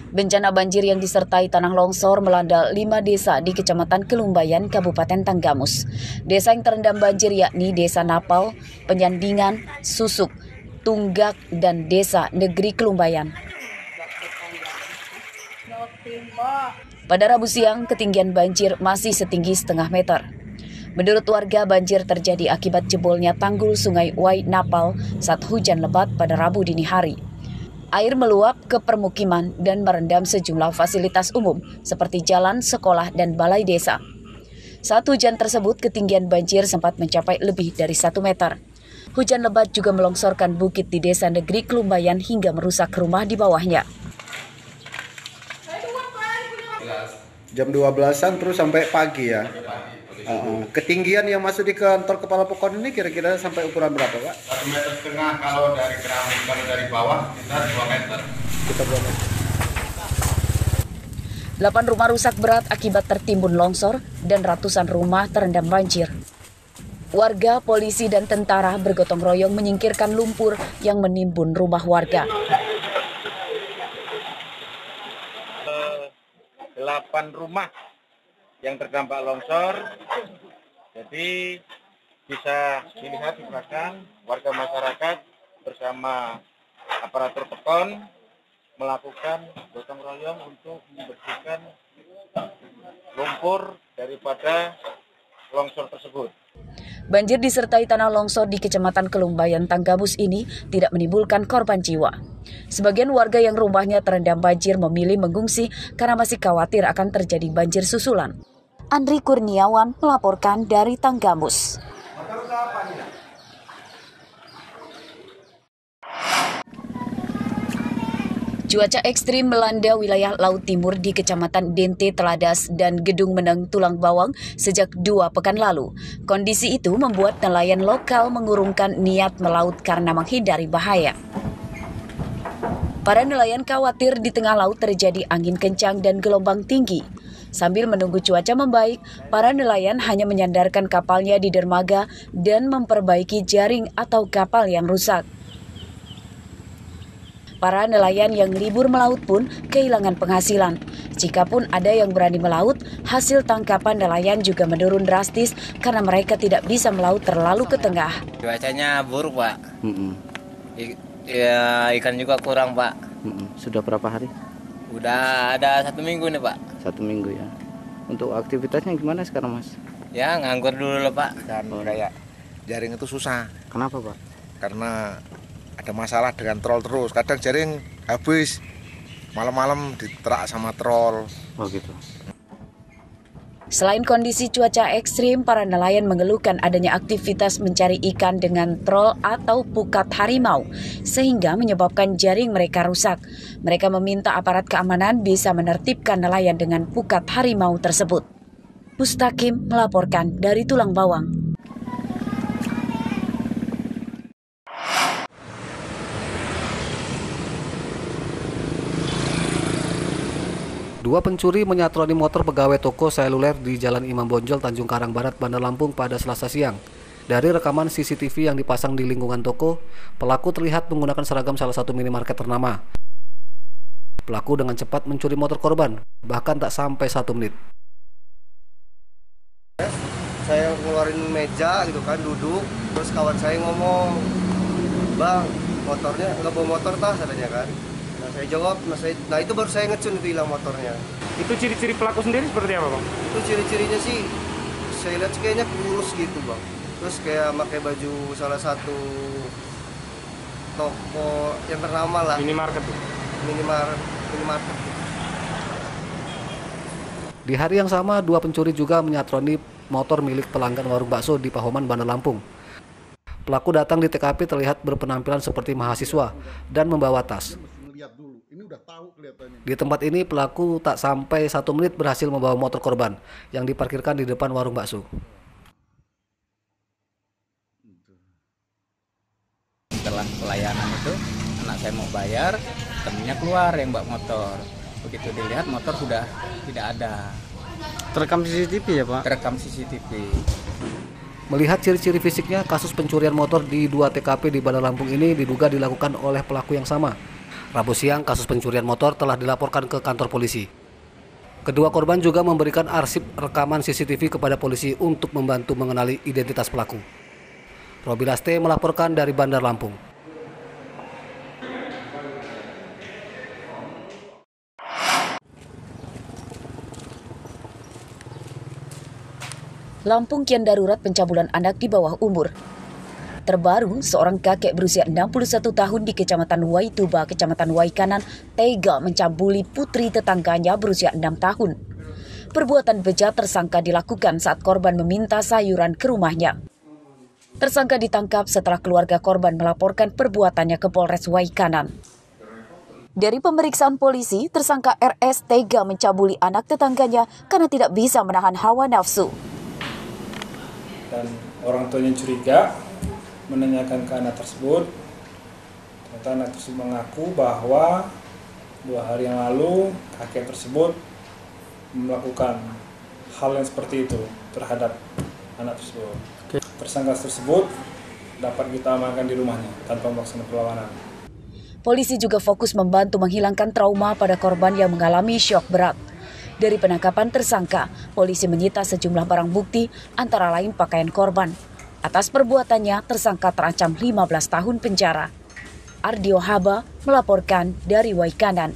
Bencana banjir yang disertai tanah longsor melanda 5 desa di Kecamatan Kelumbayan, Kabupaten Tanggamus. Desa yang terendam banjir yakni Desa Napal, Penyandingan, Susuk, Tunggak, dan Desa Negeri Kelumbayan. Pada Rabu siang, ketinggian banjir masih setinggi setengah meter. Menurut warga, banjir terjadi akibat jebolnya tanggul Sungai Wai Napal saat hujan lebat pada Rabu dini hari. Air meluap ke permukiman dan merendam sejumlah fasilitas umum seperti jalan, sekolah, dan balai desa. Saat hujan tersebut, ketinggian banjir sempat mencapai lebih dari 1 meter. Hujan lebat juga melongsorkan bukit di Desa Negeri Kelumbayan hingga merusak rumah di bawahnya. Jam 12-an terus sampai pagi ya. Ketinggian yang masuk di kantor Kepala Pokon ini kira-kira sampai ukuran berapa, Pak? 1,5 meter kalau dari keramik, kalau dari bawah kita 2 meter. Kita 2 meter. 8 rumah rusak berat akibat tertimbun longsor dan ratusan rumah terendam banjir. Warga, polisi, dan tentara bergotong royong menyingkirkan lumpur yang menimbun rumah warga. 8 rumah yang terdampak longsor, jadi bisa dilihat di belakang warga masyarakat bersama aparatur Pokon melakukan gotong royong untuk membersihkan lumpur daripada longsor tersebut. Banjir disertai tanah longsor di Kecamatan Kelumbayan, Tanggamus ini tidak menimbulkan korban jiwa. Sebagian warga yang rumahnya terendam banjir memilih mengungsi karena masih khawatir akan terjadi banjir susulan. Andri Kurniawan melaporkan dari Tanggamus. Cuaca ekstrim melanda wilayah Laut Timur di Kecamatan Dente, Teladas, dan Gedung Meneng, Tulang Bawang sejak 2 pekan lalu. Kondisi itu membuat nelayan lokal mengurungkan niat melaut karena menghindari bahaya. Para nelayan khawatir di tengah laut terjadi angin kencang dan gelombang tinggi. Sambil menunggu cuaca membaik, para nelayan hanya menyandarkan kapalnya di dermaga dan memperbaiki jaring atau kapal yang rusak. Para nelayan yang libur melaut pun kehilangan penghasilan. Jikapun ada yang berani melaut, hasil tangkapan nelayan juga menurun drastis karena mereka tidak bisa melaut terlalu ke tengah. Cuacanya buruk, Pak. Ikan juga kurang, Pak. Sudah berapa hari? Udah ada 1 minggu nih, Pak. 1 minggu ya. Untuk aktivitasnya gimana sekarang, Mas? Ya, nganggur dulu, Pak. Dan kayak jaring itu susah. Kenapa, Pak? Karena ada masalah dengan troll terus. Kadang jaring habis, malam-malam diterak sama troll. Oh gitu. Selain kondisi cuaca ekstrim, para nelayan mengeluhkan adanya aktivitas mencari ikan dengan trol atau pukat harimau, sehingga menyebabkan jaring mereka rusak. Mereka meminta aparat keamanan bisa menertibkan nelayan dengan pukat harimau tersebut. Mustaqim melaporkan dari Tulang Bawang. Dua pencuri menyatroni motor pegawai toko seluler di Jalan Imam Bonjol, Tanjung Karang Barat, Bandar Lampung pada Selasa siang. Dari rekaman CCTV yang dipasang di lingkungan toko, pelaku terlihat menggunakan seragam salah satu minimarket ternama. Pelaku dengan cepat mencuri motor korban, bahkan tak sampai 1 menit. Saya ngeluarin meja gitu kan, duduk, terus kawan saya ngomong, "Bang, motornya nggak bawa motor tah?" katanya kan. Nah saya jawab, nah itu baru saya ngecun itu hilang motornya. Itu ciri-ciri pelaku sendiri seperti apa, Bang? Itu ciri-cirinya sih, saya lihat kayaknya kurus gitu, Bang. Terus kayak pakai baju salah satu toko yang ternama lah. Minimarket tuh? Minimarket. Di hari yang sama, dua pencuri juga menyatroni motor milik pelanggan warung bakso di Pahoman, Bandar Lampung. Pelaku datang di TKP terlihat berpenampilan seperti mahasiswa dan membawa tas. Di tempat ini pelaku tak sampai 1 menit berhasil membawa motor korban yang diparkirkan di depan warung bakso. Setelah pelayanan itu, anak saya mau bayar, temennya keluar yang bawa motor. Begitu dilihat motor sudah tidak ada. Terekam CCTV ya, Pak? Terekam CCTV. Melihat ciri-ciri fisiknya, kasus pencurian motor di 2 TKP di Bandar Lampung ini diduga dilakukan oleh pelaku yang sama. Rabu siang, kasus pencurian motor telah dilaporkan ke kantor polisi. Kedua korban juga memberikan arsip rekaman CCTV kepada polisi untuk membantu mengenali identitas pelaku. Robi Laste melaporkan dari Bandar Lampung. Lampung kian darurat pencabulan anak di bawah umur. Terbaru, seorang kakek berusia 61 tahun di Kecamatan Waituba, Kecamatan Waikanan, tega mencabuli putri tetangganya berusia 6 tahun. Perbuatan bejat tersangka dilakukan saat korban meminta sayuran ke rumahnya. Tersangka ditangkap setelah keluarga korban melaporkan perbuatannya ke Polres Waikanan. Dari pemeriksaan polisi, tersangka RS tega mencabuli anak tetangganya karena tidak bisa menahan hawa nafsu. Dan orang tuanya curiga, menanyakan ke anak tersebut. Ternyata anak tersebut mengaku bahwa 2 hari yang lalu kakek tersebut melakukan hal yang seperti itu terhadap anak tersebut. Tersangka tersebut dapat kita amankan di rumahnya tanpa melaksanakan perlawanan. Polisi juga fokus membantu menghilangkan trauma pada korban yang mengalami syok berat. Dari penangkapan tersangka, polisi menyita sejumlah barang bukti antara lain pakaian korban. Atas perbuatannya, tersangka terancam 15 tahun penjara. Ardio Haba melaporkan dari Waikanan.